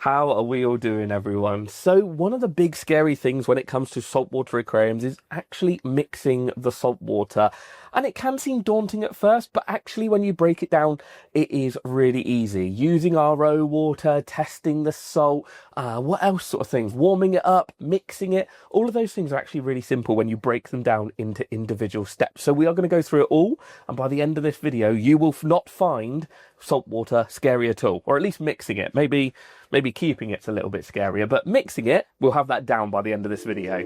How are we all doing, everyone? So one of the big scary things when it comes to saltwater aquariums is actually mixing the salt water. And it can seem daunting at first, but actually when you break it down, it is really easy. Using RO water, testing the salt, what else sort of things? Warming it up, mixing it. All of those things are actually really simple when you break them down into individual steps. So we are going to go through it all. And by the end of this video, you will not find salt water scary at all, or at least mixing it. Maybe keeping it's a little bit scarier, but mixing it, we'll have that down by the end of this video.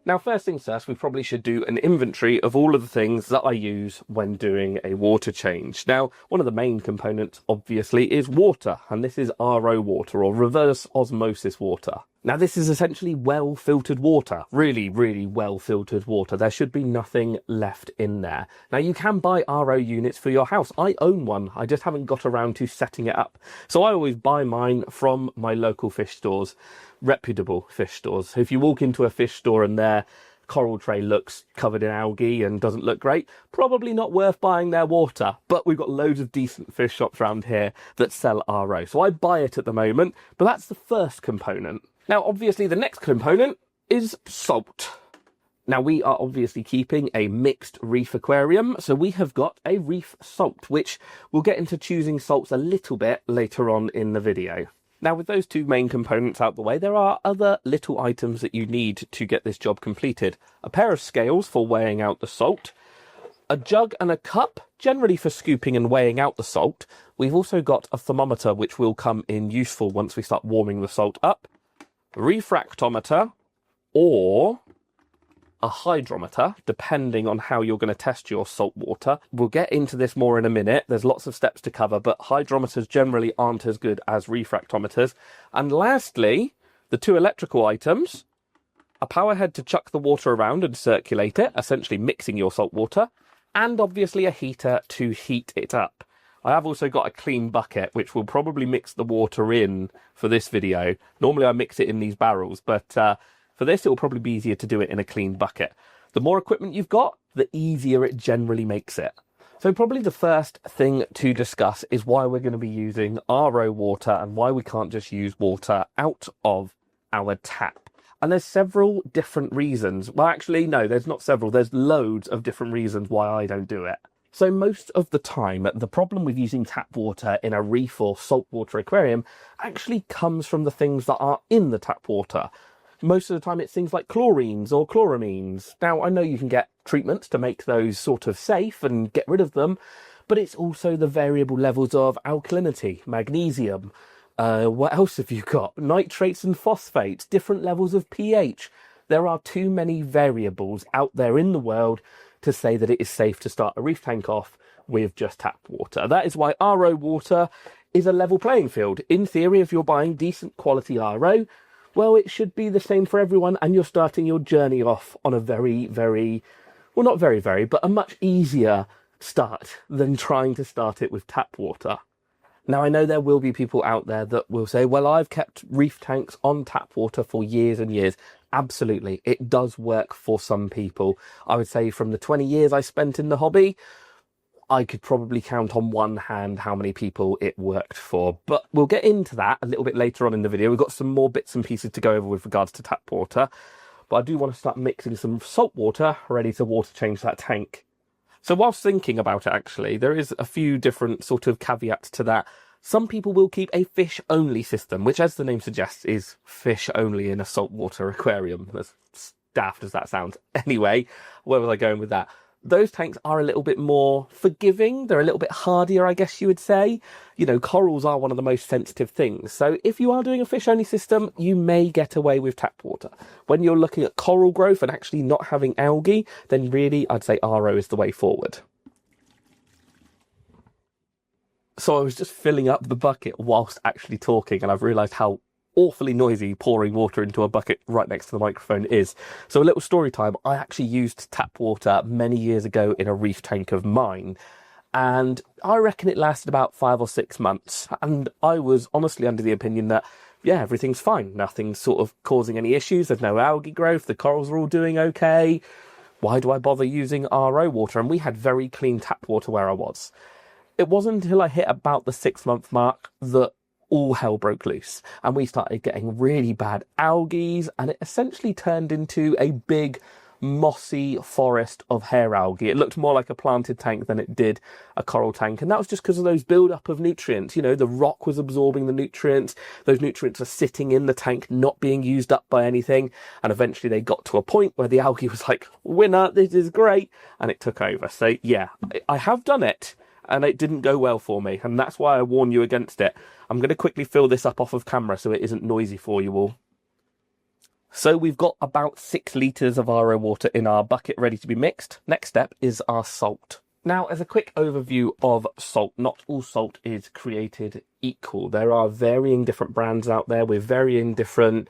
Now, first things first, we probably should do an inventory of all of the things that I use when doing a water change. Now, one of the main components, obviously, is water, and this is RO water, or reverse osmosis water. Now, this is essentially well-filtered water, really, really well-filtered water. There should be nothing left in there. Now, you can buy RO units for your house. I own one. I just haven't got around to setting it up. So I always buy mine from my local fish stores, reputable fish stores. If you walk into a fish store and their coral tray looks covered in algae and doesn't look great, probably not worth buying their water. But we've got loads of decent fish shops around here that sell RO. So I buy it at the moment, but that's the first component. Now, obviously, the next component is salt. Now, we are obviously keeping a mixed reef aquarium, so we have got a reef salt, which we'll get into choosing salts a little bit later on in the video. Now, with those two main components out the way, there are other little items that you need to get this job completed. A pair of scales for weighing out the salt, a jug and a cup, generally for scooping and weighing out the salt. We've also got a thermometer, which will come in useful once we start warming the salt up. Refractometer or a hydrometer, depending on how you're going to test your salt water. We'll get into this more in a minute. There's lots of steps to cover, but hydrometers generally aren't as good as refractometers. And lastly, the two electrical items, a power head to chuck the water around and circulate it, essentially mixing your salt water, and obviously a heater to heat it up. I have also got a clean bucket, which will probably mix the water in for this video. Normally I mix it in these barrels, but for this it will probably be easier to do it in a clean bucket. The more equipment you've got, the easier it generally makes it. So probably the first thing to discuss is why we're going to be using RO water and why we can't just use water out of our tap. And there's several different reasons. Well, actually, no, there's not several. There's loads of different reasons why I don't do it. So most of the time, the problem with using tap water in a reef or saltwater aquarium actually comes from the things that are in the tap water. Most of the time it's things like chlorines or chloramines. Now, I know you can get treatments to make those sort of safe and get rid of them, but it's also the variable levels of alkalinity, magnesium. What else have you got? Nitrates and phosphates, different levels of pH. There are too many variables out there in the world to say that it is safe to start a reef tank off with just tap water. That is why RO water is a level playing field. In theory, if you're buying decent quality RO, well, it should be the same for everyone, and you're starting your journey off on a but a much easier start than trying to start it with tap water. Now, I know there will be people out there that will say, well, I've kept reef tanks on tap water for years and years. Absolutely, it does work for some people. I would say from the 20 years I spent in the hobby, I could probably count on one hand how many people it worked for. But we'll get into that a little bit later on in the video. We've got some more bits and pieces to go over with regards to tap water. But I do want to start mixing some salt water ready to water change that tank. So whilst thinking about it, actually, there is a few different sort of caveats to that. Some people will keep a fish-only system, which, as the name suggests, is fish-only in a saltwater aquarium. As daft as that sounds. Anyway, where was I going with that? Those tanks are a little bit more forgiving. They're a little bit hardier, I guess you would say. You know, corals are one of the most sensitive things. So if you are doing a fish-only system, you may get away with tap water. When you're looking at coral growth and actually not having algae, then really, I'd say RO is the way forward. So I was just filling up the bucket whilst actually talking, and I've realised how awfully noisy pouring water into a bucket right next to the microphone is. So a little story time. I actually used tap water many years ago in a reef tank of mine, and I reckon it lasted about 5 or 6 months. And I was honestly under the opinion that, yeah, everything's fine. Nothing's sort of causing any issues. There's no algae growth. The corals are all doing okay. Why do I bother using RO water? And we had very clean tap water where I was. It wasn't until I hit about the 6-month mark that all hell broke loose and we started getting really bad algae, and it essentially turned into a big mossy forest of hair algae. It looked more like a planted tank than it did a coral tank, and that was just because of those build-up of nutrients. You know, the rock was absorbing the nutrients, those nutrients are sitting in the tank, not being used up by anything, and eventually they got to a point where the algae was like, winner, this is great, and it took over. So yeah, I have done it, and it didn't go well for me, and that's why I warn you against it. I'm going to quickly fill this up off of camera so it isn't noisy for you all. So we've got about 6 litres of RO water in our bucket ready to be mixed. Next step is our salt. Now, as a quick overview of salt, not all salt is created equal. There are varying different brands out there with varying different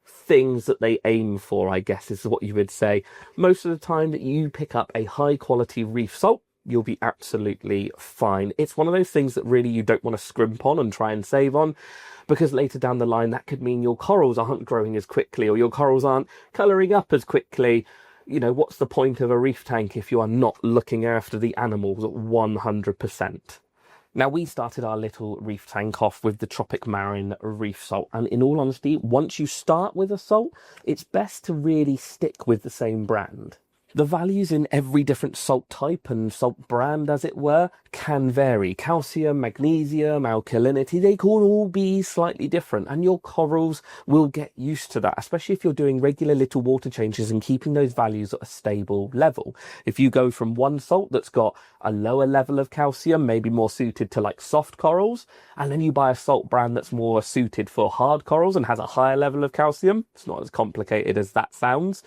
things that they aim for, I guess is what you would say. Most of the time that you pick up a high quality reef salt, you'll be absolutely fine. It's one of those things that really you don't want to scrimp on and try and save on, because later down the line that could mean your corals aren't growing as quickly or your corals aren't colouring up as quickly. You know, what's the point of a reef tank if you are not looking after the animals at 100%? Now, we started our little reef tank off with the Tropic Marine reef salt, and in all honesty, once you start with a salt, it's best to really stick with the same brand. The values in every different salt type and salt brand, as it were, can vary. Calcium, magnesium, alkalinity, they can all be slightly different, and your corals will get used to that, especially if you're doing regular little water changes and keeping those values at a stable level. If you go from one salt that's got a lower level of calcium, maybe more suited to like soft corals, and then you buy a salt brand that's more suited for hard corals and has a higher level of calcium, it's not as complicated as that sounds,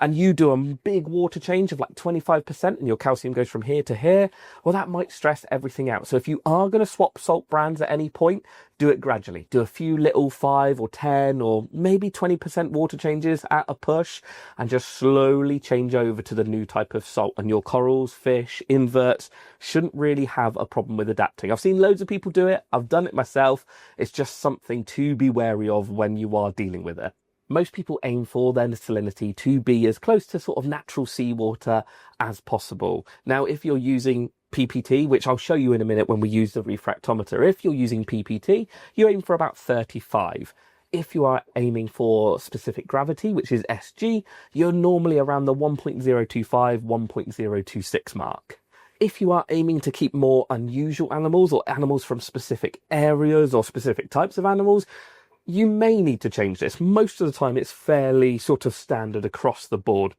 and you do a big water change of like 25% and your calcium goes from here to here, well, that might stress everything out. So if you are going to swap salt brands at any point, do it gradually. Do a few little 5 or 10 or maybe 20% water changes at a push, and just slowly change over to the new type of salt, and your corals, fish, inverts shouldn't really have a problem with adapting. I've seen loads of people do it. I've done it myself. It's just something to be wary of when you are dealing with it. Most people aim for their salinity to be as close to sort of natural seawater as possible. Now, if you're using PPT, which I'll show you in a minute when we use the refractometer, if you're using PPT, you aim for about 35. If you are aiming for specific gravity, which is SG, you're normally around the 1.025, 1.026 mark. If you are aiming to keep more unusual animals or animals from specific areas or specific types of animals, you may need to change this. Most of the time it's fairly sort of standard across the board,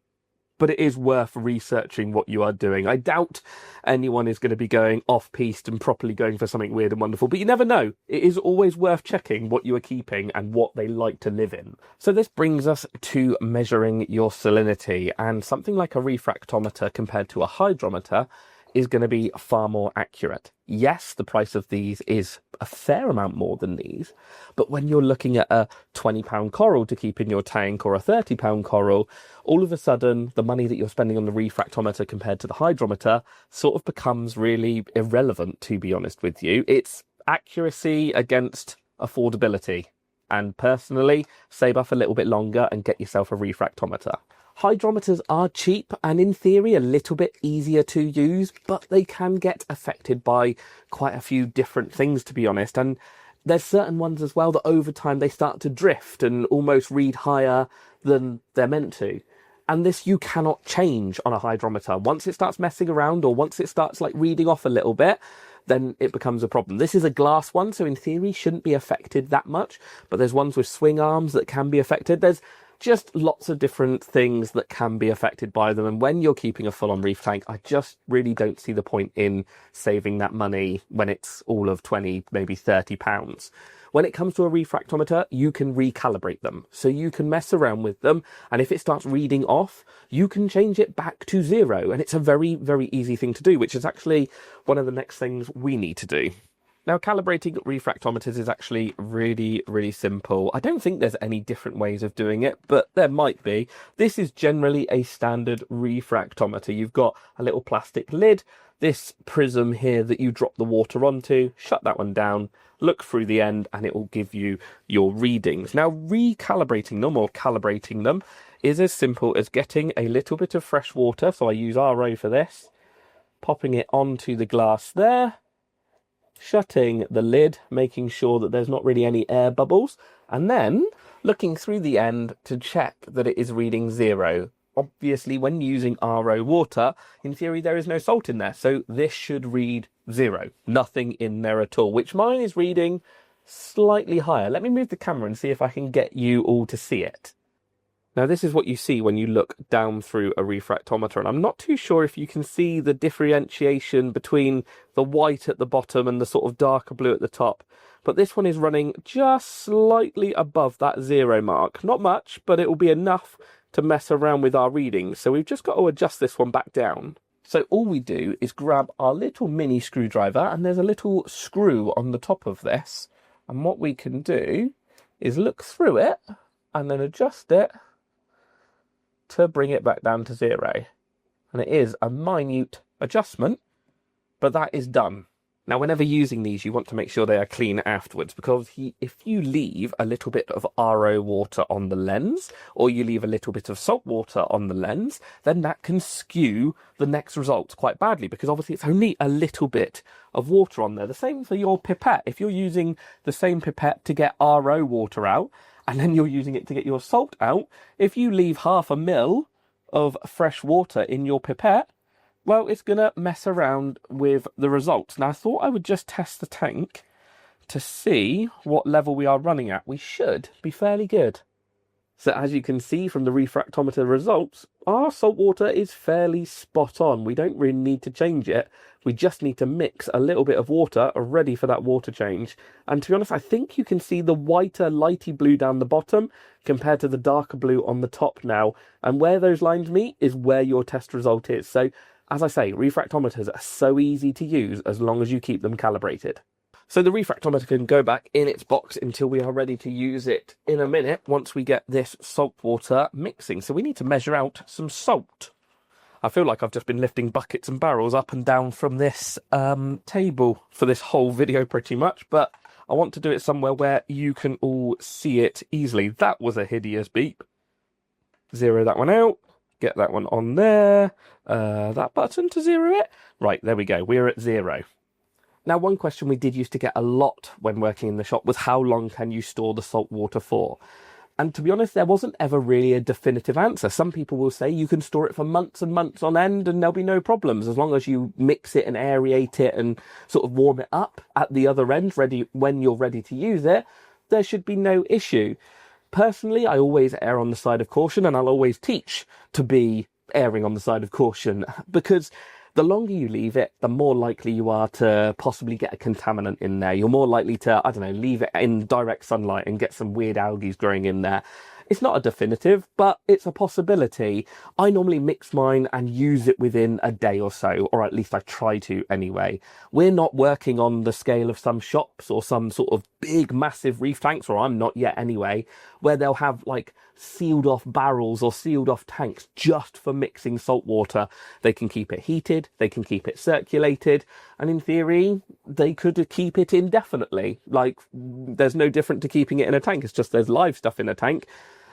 but it is worth researching what you are doing. I doubt anyone is going to be going off-piste and properly going for something weird and wonderful, but you never know. It is always worth checking what you are keeping and what they like to live in. So this brings us to measuring your salinity, and something like a refractometer compared to a hydrometer is going to be far more accurate. Yes, the price of these is a fair amount more than these, but when you're looking at a £20 coral to keep in your tank or a £30 coral, all of a sudden the money that you're spending on the refractometer compared to the hydrometer sort of becomes really irrelevant, to be honest with you. It's accuracy against affordability, and personally, save up a little bit longer and get yourself a refractometer. Hydrometers are cheap and in theory a little bit easier to use, but they can get affected by quite a few different things, to be honest. And there's certain ones as well that over time they start to drift and almost read higher than they're meant to. And this you cannot change on a hydrometer. Once it starts messing around, or once it starts like reading off a little bit, then it becomes a problem. This is a glass one, so in theory shouldn't be affected that much, but there's ones with swing arms that can be affected. There's just lots of different things that can be affected by them. And when you're keeping a full-on reef tank, I just really don't see the point in saving that money when it's all of 20, maybe £30. When it comes to a refractometer, you can recalibrate them. So you can mess around with them, and if it starts reading off, you can change it back to 0. And it's a very, very easy thing to do, which is actually one of the next things we need to do. Now, calibrating refractometers is actually really, really simple. I don't think there's any different ways of doing it, but there might be. This is generally a standard refractometer. You've got a little plastic lid, this prism here that you drop the water onto, shut that one down, look through the end, and it will give you your readings. Now, recalibrating them or calibrating them is as simple as getting a little bit of fresh water. So I use RO for this, popping it onto the glass there, shutting the lid, making sure that there's not really any air bubbles, and then looking through the end to check that it is reading 0. Obviously, when using RO water, in theory, there is no salt in there, so this should read 0. Nothing in there at all, which mine is reading slightly higher. Let me move the camera and see if I can get you all to see it. Now, this is what you see when you look down through a refractometer, and I'm not too sure if you can see the differentiation between the white at the bottom and the sort of darker blue at the top. But this one is running just slightly above that 0 mark. Not much, but it will be enough to mess around with our readings. So we've just got to adjust this one back down. So all we do is grab our little mini screwdriver, and there's a little screw on the top of this. And what we can do is look through it and then adjust it to bring it back down to 0. And it is a minute adjustment, but that is done. Now, whenever using these, you want to make sure they are clean afterwards, because if you leave a little bit of RO water on the lens, or you leave a little bit of salt water on the lens, then that can skew the next results quite badly, because obviously it's only a little bit of water on there. The same for your pipette. If you're using the same pipette to get RO water out, and then you're using it to get your salt out, if you leave 0.5 ml of fresh water in your pipette, well, it's going to mess around with the results. Now, I thought I would just test the tank to see what level we are running at. We should be fairly good. So as you can see from the refractometer results, our salt water is fairly spot on. We don't really need to change it. We just need to mix a little bit of water ready for that water change. And to be honest, I think you can see the whiter, lighty blue down the bottom compared to the darker blue on the top now. And where those lines meet is where your test result is. So as I say, refractometers are so easy to use as long as you keep them calibrated. So the refractometer can go back in its box until we are ready to use it in a minute once we get this salt water mixing. So we need to measure out some salt. I feel like I've just been lifting buckets and barrels up and down from this table for this whole video pretty much, but I want to do it somewhere where you can all see it easily. That was a hideous beep. 0 that one out. Get that one on there. That button to 0 it. Right, there we go. We're at 0. Now, one question we did used to get a lot when working in the shop was how long can you store the salt water for? And to be honest, there wasn't ever really a definitive answer. Some people will say you can store it for months and months on end and there'll be no problems as long as you mix it and aerate it and sort of warm it up at the other end, ready when you're ready to use it. There should be no issue. Personally, I always err on the side of caution, and I'll always teach to be erring on the side of caution, because the longer you leave it, the more likely you are to possibly get a contaminant in there. You're more likely to, I don't know, leave it in direct sunlight and get some weird algae growing in there. It's not a definitive, but it's a possibility. I normally mix mine and use it within a day or so, or at least I try to anyway. We're not working on the scale of some shops or some sort of big, massive reef tanks, or I'm not yet anyway, where they'll have like sealed off barrels or sealed off tanks just for mixing salt water. They can keep it heated, they can keep it circulated, and in theory, they could keep it indefinitely. Like, there's no different to keeping it in a tank. It's just there's live stuff in a tank.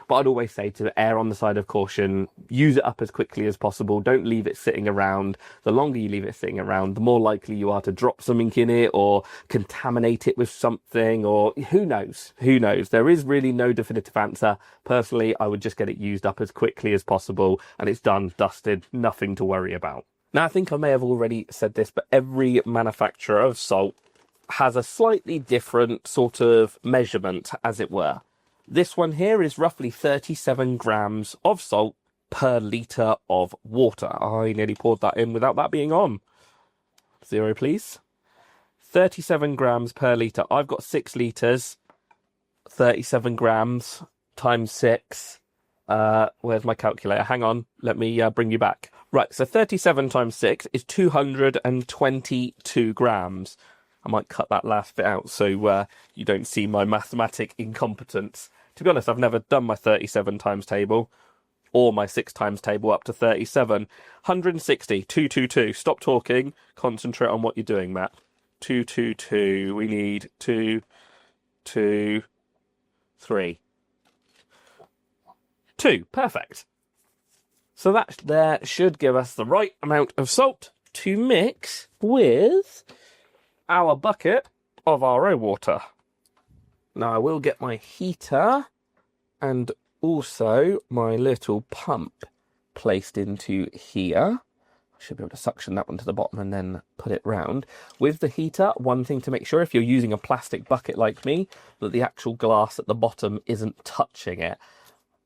But I'd always say to err on the side of caution, use it up as quickly as possible. Don't leave it sitting around. The longer you leave it sitting around, the more likely you are to drop something in it or contaminate it with something, or who knows? Who knows? There is really no definitive answer. Personally, I would just get it used up as quickly as possible and it's done, dusted, nothing to worry about. Now, I think I may have already said this, but every manufacturer of salt has a slightly different sort of measurement, as it were. This one here is roughly 37 grams of salt per litre of water. I nearly poured that in without that being on. 0, please. 37 grams per litre. I've got 6 litres. 37 grams times 6. Where's my calculator? Hang on. Let me bring you back. Right, so 37 times 6 is 222 grams. I might cut that last bit out so you don't see my mathematic incompetence. To be honest, I've never done my 37 times table or my 6 times table up to 37. 160, 222. Stop talking. Concentrate on what you're doing, Matt. 222. We need 2, 2, 3. 2. Perfect. So that there should give us the right amount of salt to mix with our bucket of RO water. Now I will get my heater and also my little pump placed into here. I should be able to suction that one to the bottom and then put it round. With the heater, one thing to make sure, if you're using a plastic bucket like me, that the actual glass at the bottom isn't touching it.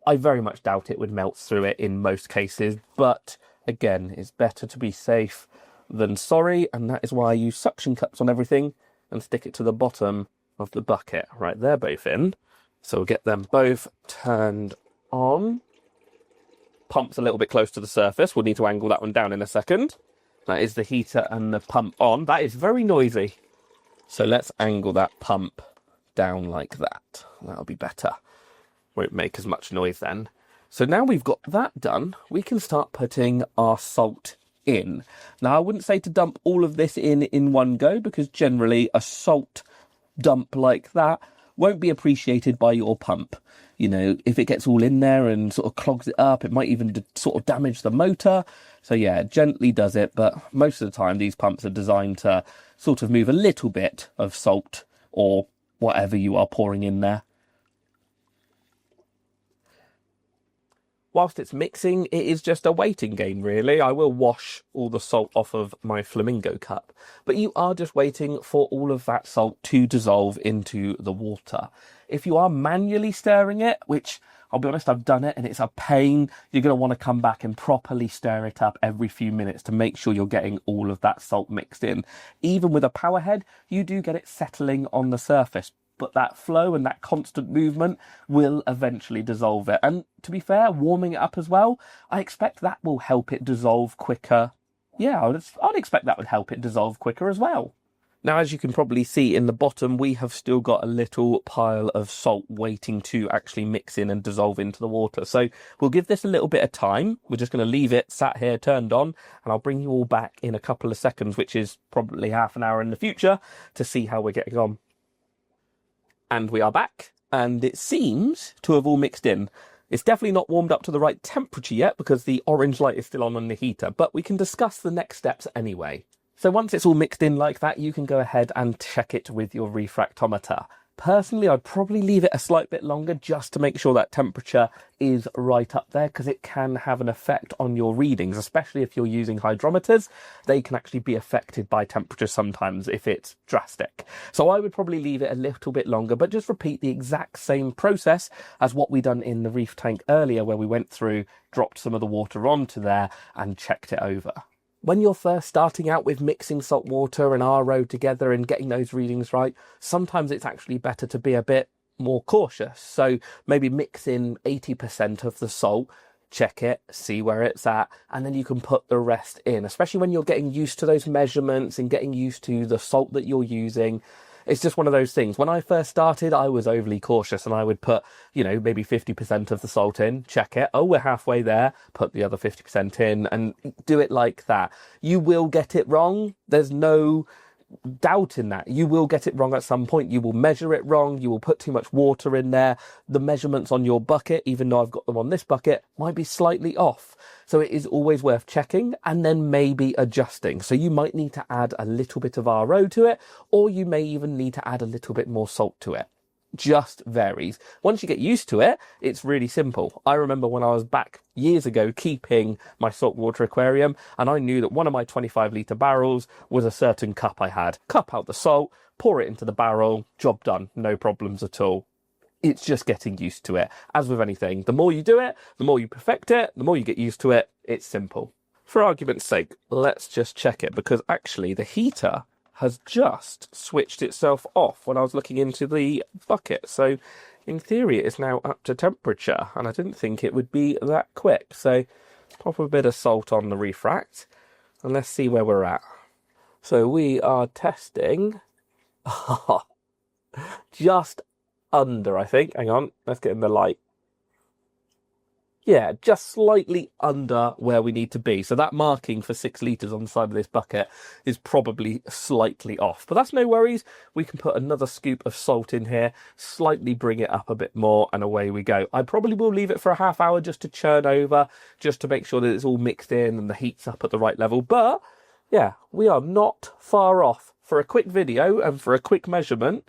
I very much doubt it would melt through it in most cases, but again, it's better to be safe than sorry, and that is why I use suction cups on everything and stick it to the bottom of the bucket. Right, they're both in. So we'll get them both turned on. Pump's a little bit close to the surface. We'll need to angle that one down in a second. That is the heater and the pump on. That is very noisy. So let's angle that pump down like that. That'll be better. Won't make as much noise then. So now we've got that done, we can start putting our salt in. Now I wouldn't say to dump all of this in one go, because generally a salt dump like that won't be appreciated by your pump. You know, if it gets all in there and sort of clogs it up, it might even sort of damage the motor. So yeah, it gently does it, but most of the time these pumps are designed to sort of move a little bit of salt or whatever you are pouring in there. Whilst it's mixing, it is just a waiting game, really. I will wash all the salt off of my flamingo cup, but you are just waiting for all of that salt to dissolve into the water. If you are manually stirring it, which I'll be honest, I've done it and it's a pain, you're going to want to come back and properly stir it up every few minutes to make sure you're getting all of that salt mixed in. Even with a power head, you do get it settling on the surface, but that flow and that constant movement will eventually dissolve it. And to be fair, warming it up as well, I expect that will help it dissolve quicker. Yeah, I'd expect that would help it dissolve quicker as well. Now, as you can probably see in the bottom, we have still got a little pile of salt waiting to actually mix in and dissolve into the water. So we'll give this a little bit of time. We're just going to leave it sat here turned on, and I'll bring you all back in a couple of seconds, which is probably half an hour in the future, to see how we're getting on. And we are back, and it seems to have all mixed in. It's definitely not warmed up to the right temperature yet because the orange light is still on the heater, but we can discuss the next steps anyway. So once it's all mixed in like that, you can go ahead and check it with your refractometer. Personally, I'd probably leave it a slight bit longer just to make sure that temperature is right up there, because it can have an effect on your readings, especially if you're using hydrometers. They can actually be affected by temperature sometimes if it's drastic. So I would probably leave it a little bit longer, but just repeat the exact same process as what we done in the reef tank earlier, where we went through, dropped some of the water onto there and checked it over. When you're first starting out with mixing salt water and RO together and getting those readings right, sometimes it's actually better to be a bit more cautious. So maybe mix in 80% of the salt, check it, see where it's at, and then you can put the rest in, especially when you're getting used to those measurements and getting used to the salt that you're using. It's just one of those things. When I first started, I was overly cautious and I would put, maybe 50% of the salt in, check it. Oh, we're halfway there. Put the other 50% in and do it like that. You will get it wrong. There's no doubt in that. You will get it wrong at some point. You will measure it wrong. You will put too much water in there. The measurements on your bucket, even though I've got them on this bucket, might be slightly off. So it is always worth checking and then maybe adjusting. So you might need to add a little bit of RO to it, or you may even need to add a little bit more salt to it. Just varies. Once you get used to it, it's really simple. I remember when I was back years ago keeping my saltwater aquarium, and I knew that one of my 25-litre barrels was a certain cup I had. Cup out the salt, pour it into the barrel, job done, no problems at all. It's just getting used to it. As with anything, the more you do it, the more you perfect it, the more you get used to it. It's simple. For argument's sake, let's just check it, because actually the heater has just switched itself off when I was looking into the bucket. So in theory, it is now up to temperature, and I didn't think it would be that quick. So pop a bit of salt on the refract, and let's see where we're at. So we are testing just under, I think. Hang on, let's get in the light. Yeah, just slightly under where we need to be. So that marking for 6 litres on the side of this bucket is probably slightly off. But that's no worries. We can put another scoop of salt in here, slightly bring it up a bit more, and away we go. I probably will leave it for a half hour just to churn over, just to make sure that it's all mixed in and the heat's up at the right level. But yeah, we are not far off for a quick video and for a quick measurement,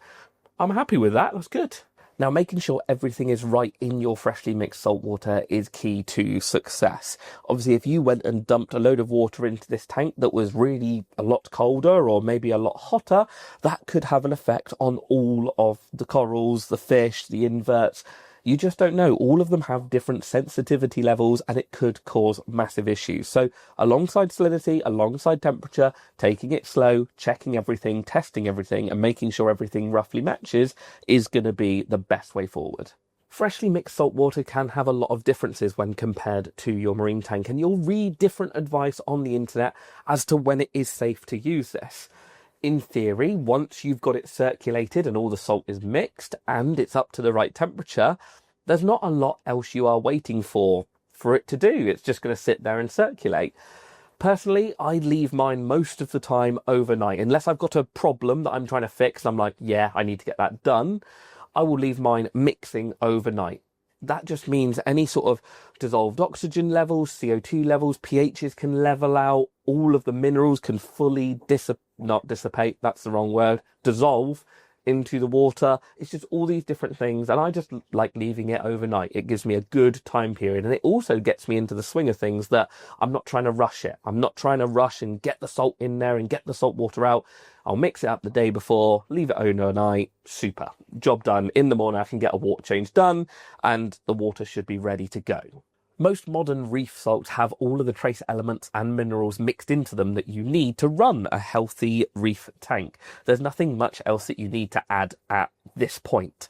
I'm happy with that. That's good. Now, making sure everything is right in your freshly mixed saltwater is key to success. Obviously, if you went and dumped a load of water into this tank that was really a lot colder or maybe a lot hotter, that could have an effect on all of the corals, the fish, the inverts. You just don't know. All of them have different sensitivity levels and it could cause massive issues. So alongside salinity, alongside temperature, taking it slow, checking everything, testing everything and making sure everything roughly matches is going to be the best way forward. Freshly mixed saltwater can have a lot of differences when compared to your marine tank, and you'll read different advice on the internet as to when it is safe to use this. In theory, once you've got it circulated and all the salt is mixed and it's up to the right temperature, there's not a lot else you are waiting for it to do. It's just going to sit there and circulate. Personally, I leave mine most of the time overnight. Unless I've got a problem that I'm trying to fix and I'm like, yeah, I need to get that done, I will leave mine mixing overnight. That just means any sort of dissolved oxygen levels, CO2 levels, pHs can level out, all of the minerals can fully dissolve into the water. It's just all these different things, and I just like leaving it overnight. It gives me a good time period, and it also gets me into the swing of things that I'm not trying to rush it. I'm not trying to rush and get the salt in there and get the salt water out. I'll mix it up the day before, leave it overnight, super. Job done. In the morning I can get a water change done and the water should be ready to go. Most modern reef salts have all of the trace elements and minerals mixed into them that you need to run a healthy reef tank. There's nothing much else that you need to add at this point.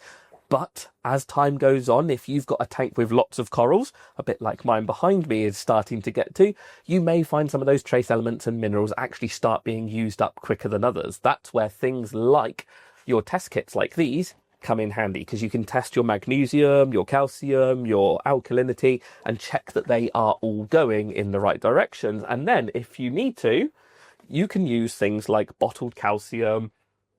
But as time goes on, if you've got a tank with lots of corals, a bit like mine behind me is starting to get to, you may find some of those trace elements and minerals actually start being used up quicker than others. That's where things like your test kits like these come in handy, because you can test your magnesium, your calcium, your alkalinity, and check that they are all going in the right directions. And then if you need to, you can use things like bottled calcium,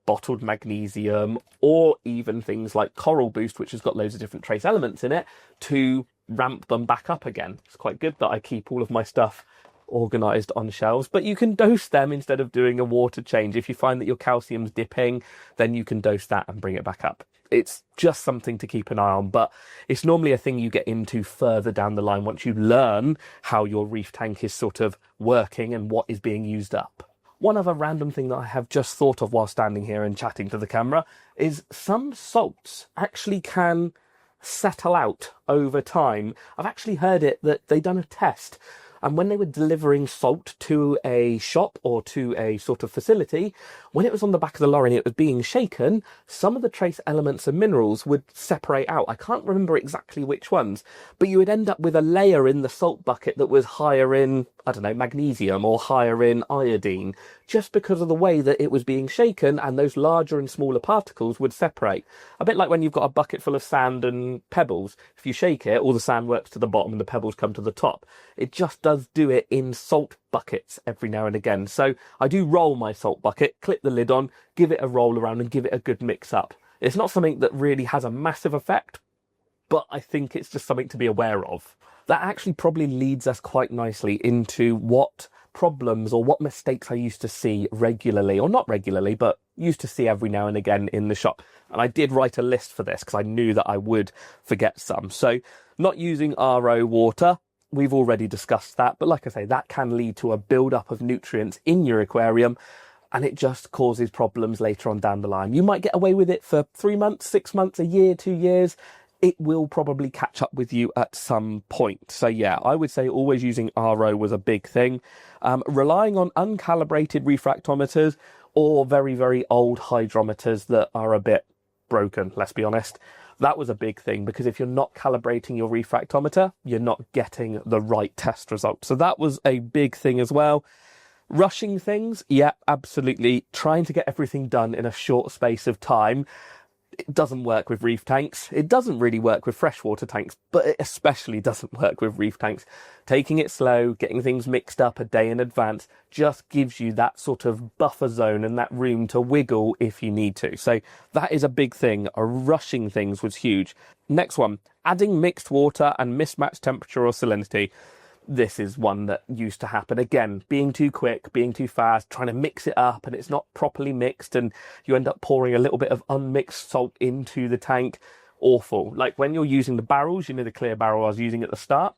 bottled magnesium, or even things like Coral Boost, which has got loads of different trace elements in it, to ramp them back up again. It's quite good that I keep all of my stuff organised on shelves, but you can dose them instead of doing a water change. If you find that your calcium's dipping, then you can dose that and bring it back up. It's just something to keep an eye on, but it's normally a thing you get into further down the line once you learn how your reef tank is sort of working and what is being used up. One other random thing that I have just thought of while standing here and chatting to the camera is some salts actually can settle out over time. I've actually heard it that they've done a test, and when they were delivering salt to a shop or to a sort of facility, when it was on the back of the lorry and it was being shaken, some of the trace elements and minerals would separate out. I can't remember exactly which ones, but you would end up with a layer in the salt bucket that was higher in, I don't know, magnesium or higher in iodine, just because of the way that it was being shaken, and those larger and smaller particles would separate. A bit like when you've got a bucket full of sand and pebbles. If you shake it, all the sand works to the bottom and the pebbles come to the top. It just does do it in salt buckets every now and again. So I do roll my salt bucket, clip the lid on, give it a roll around and give it a good mix up. It's not something that really has a massive effect, but I think it's just something to be aware of. That actually probably leads us quite nicely into what problems or what mistakes I used to see regularly, or not regularly, but used to see every now and again in the shop. And I did write a list for this because I knew that I would forget some. So not using RO water, we've already discussed that. But like I say, that can lead to a build-up of nutrients in your aquarium, and it just causes problems later on down the line. You might get away with it for 3 months, 6 months, a year, 2 years. It will probably catch up with you at some point. So yeah, I would say always using RO was a big thing. Relying on uncalibrated refractometers or very, very old hydrometers that are a bit broken, let's be honest. That was a big thing, because if you're not calibrating your refractometer, you're not getting the right test result. So that was a big thing as well. Rushing things, yeah, absolutely. Trying to get everything done in a short space of time. It doesn't work with reef tanks. It doesn't really work with freshwater tanks, but it especially doesn't work with reef tanks. Taking it slow, getting things mixed up a day in advance just gives you that sort of buffer zone and that room to wiggle if you need to. So that is a big thing. Rushing things was huge. Next one, adding mixed water and mismatched temperature or salinity. This is one that used to happen. Again, being too quick, being too fast, trying to mix it up, and it's not properly mixed, and you end up pouring a little bit of unmixed salt into the tank. Awful. Like when you're using the barrels, you know, the clear barrel I was using at the start,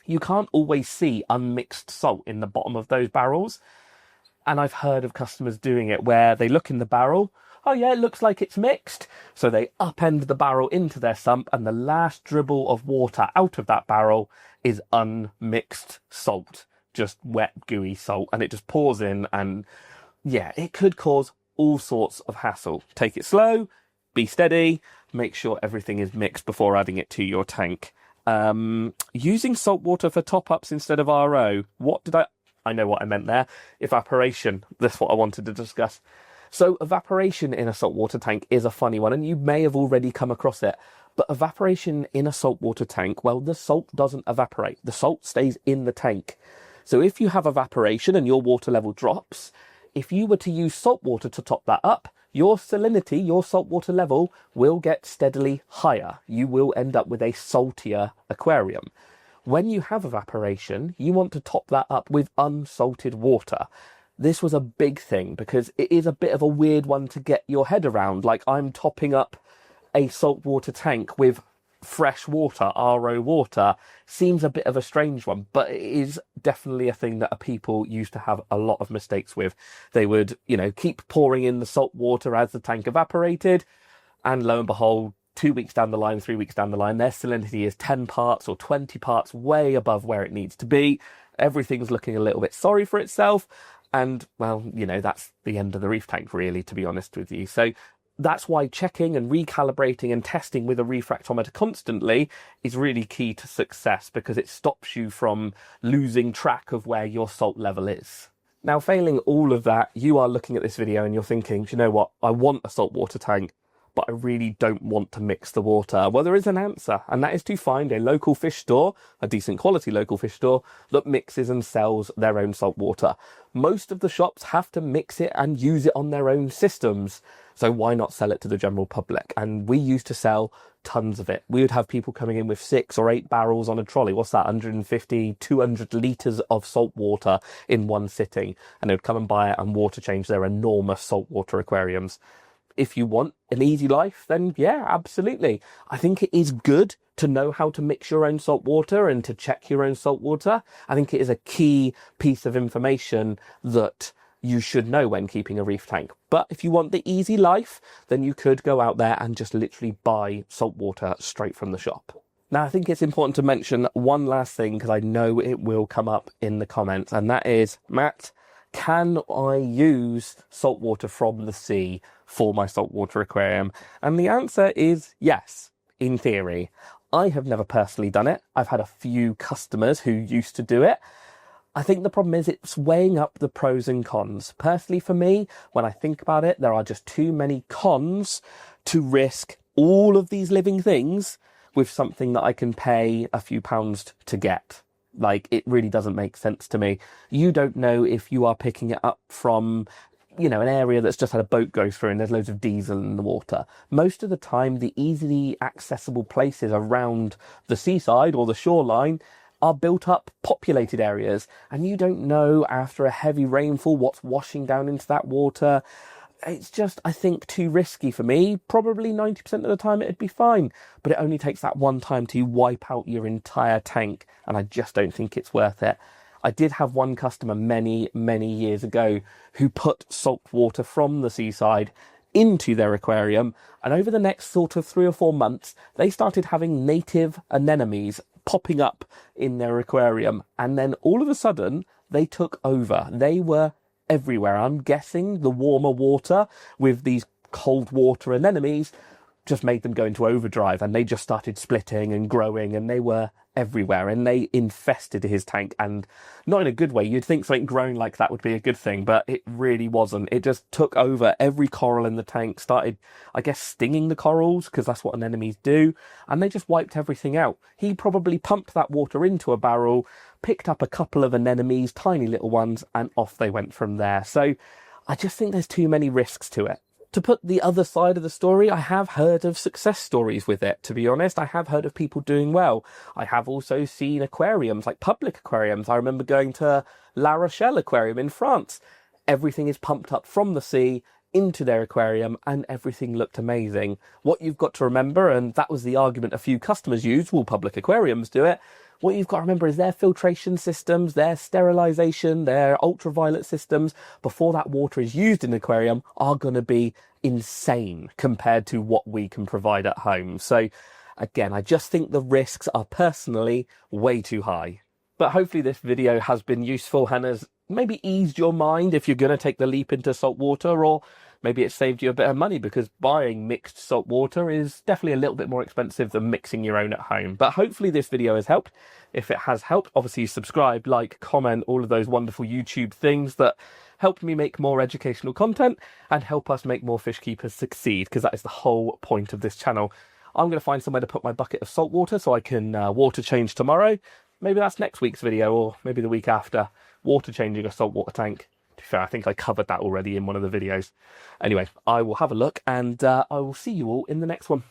you can't always see unmixed salt in the bottom of those barrels. And I've heard of customers doing it where they look in the barrel, oh yeah, it looks like it's mixed. So they upend the barrel into their sump, and the last dribble of water out of that barrel is unmixed salt, just wet, gooey salt, and it just pours in, and yeah, it could cause all sorts of hassle. Take it slow, be steady, make sure everything is mixed before adding it to your tank. Using salt water for top-ups instead of RO. I know what I meant there. Evaporation. That's what I wanted to discuss. So evaporation in a saltwater tank is a funny one, and you may have already come across it. But evaporation in a saltwater tank, well, the salt doesn't evaporate. The salt stays in the tank. So if you have evaporation and your water level drops, if you were to use salt water to top that up, your salinity, your saltwater level, will get steadily higher. You will end up with a saltier aquarium. When you have evaporation, you want to top that up with unsalted water. This was a big thing because it is a bit of a weird one to get your head around. Like, I'm topping up a saltwater tank with fresh water, RO water. Seems a bit of a strange one, but it is definitely a thing that people used to have a lot of mistakes with. They would, keep pouring in the salt water as the tank evaporated, and lo and behold, 2 weeks down the line, 3 weeks down the line, their salinity is 10 parts or 20 parts way above where it needs to be. Everything's looking a little bit sorry for itself. And, well, that's the end of the reef tank, really, to be honest with you. So that's why checking and recalibrating and testing with a refractometer constantly is really key to success, because it stops you from losing track of where your salt level is. Now, failing all of that, you are looking at this video and you're thinking, do you know what? I want a saltwater tank, but I really don't want to mix the water. Well, there is an answer, and that is to find a local fish store, a decent quality local fish store, that mixes and sells their own salt water. Most of the shops have to mix it and use it on their own systems, so why not sell it to the general public? And we used to sell tons of it. We would have people coming in with 6 or 8 barrels on a trolley. What's that? 150, 200 litres of salt water in one sitting, and they would come and buy it and water change their enormous saltwater aquariums. If you want an easy life, then yeah, absolutely. I think it is good to know how to mix your own salt water and to check your own salt water. I think it is a key piece of information that you should know when keeping a reef tank. But if you want the easy life, then you could go out there and just literally buy salt water straight from the shop. Now, I think it's important to mention one last thing, because I know it will come up in the comments, and that is, Matt, can I use salt water from the sea for my saltwater aquarium? And the answer is yes, in theory. I have never personally done it. I've had a few customers who used to do it. I think the problem is it's weighing up the pros and cons. Personally, for me, when I think about it, there are just too many cons to risk all of these living things with something that I can pay a few pounds to get. Like, it really doesn't make sense to me. You don't know if you are picking it up from, an area that's just had a boat go through and there's loads of diesel in the water. Most of the time, the easily accessible places around the seaside or the shoreline are built up populated areas, and you don't know after a heavy rainfall what's washing down into that water. It's just, I think, too risky for me. Probably 90% of the time it'd be fine, but it only takes that one time to wipe out your entire tank, and I just don't think it's worth it. I did have one customer many, many years ago who put salt water from the seaside into their aquarium, and over the next sort of 3 or 4 months, they started having native anemones popping up in their aquarium, and then all of a sudden, they took over. They were everywhere. I'm guessing the warmer water with these cold water anemones just made them go into overdrive, and they just started splitting and growing, and they were everywhere, and they infested his tank, and not in a good way. You'd think something growing like that would be a good thing, but it really wasn't. It just took over every coral in the tank, started, I guess, stinging the corals, because that's what anemones do, and they just wiped everything out. He probably pumped that water into a barrel, picked up a couple of anemones, tiny little ones, and off they went from there. So I just think there's too many risks to it. To put the other side of the story, I have heard of success stories with it, to be honest. I have heard of people doing well. I have also seen aquariums, like public aquariums. I remember going to La Rochelle Aquarium in France. Everything is pumped up from the sea into their aquarium and everything looked amazing. What you've got to remember, and that was the argument a few customers used, will public aquariums do it? What you've got to remember is their filtration systems, their sterilisation, their ultraviolet systems, before that water is used in the aquarium, are going to be insane compared to what we can provide at home. So again, I just think the risks are personally way too high. But hopefully this video has been useful and has maybe eased your mind if you're going to take the leap into salt water, or maybe it saved you a bit of money, because buying mixed salt water is definitely a little bit more expensive than mixing your own at home. But hopefully this video has helped. If it has helped, obviously subscribe, like, comment, all of those wonderful YouTube things that help me make more educational content and help us make more fish keepers succeed, because that is the whole point of this channel. I'm going to find somewhere to put my bucket of salt water so I can water change tomorrow. Maybe that's next week's video, or maybe the week after. Water changing a saltwater tank. To be fair, I think I covered that already in one of the videos. Anyway, I will have a look, and I will see you all in the next one.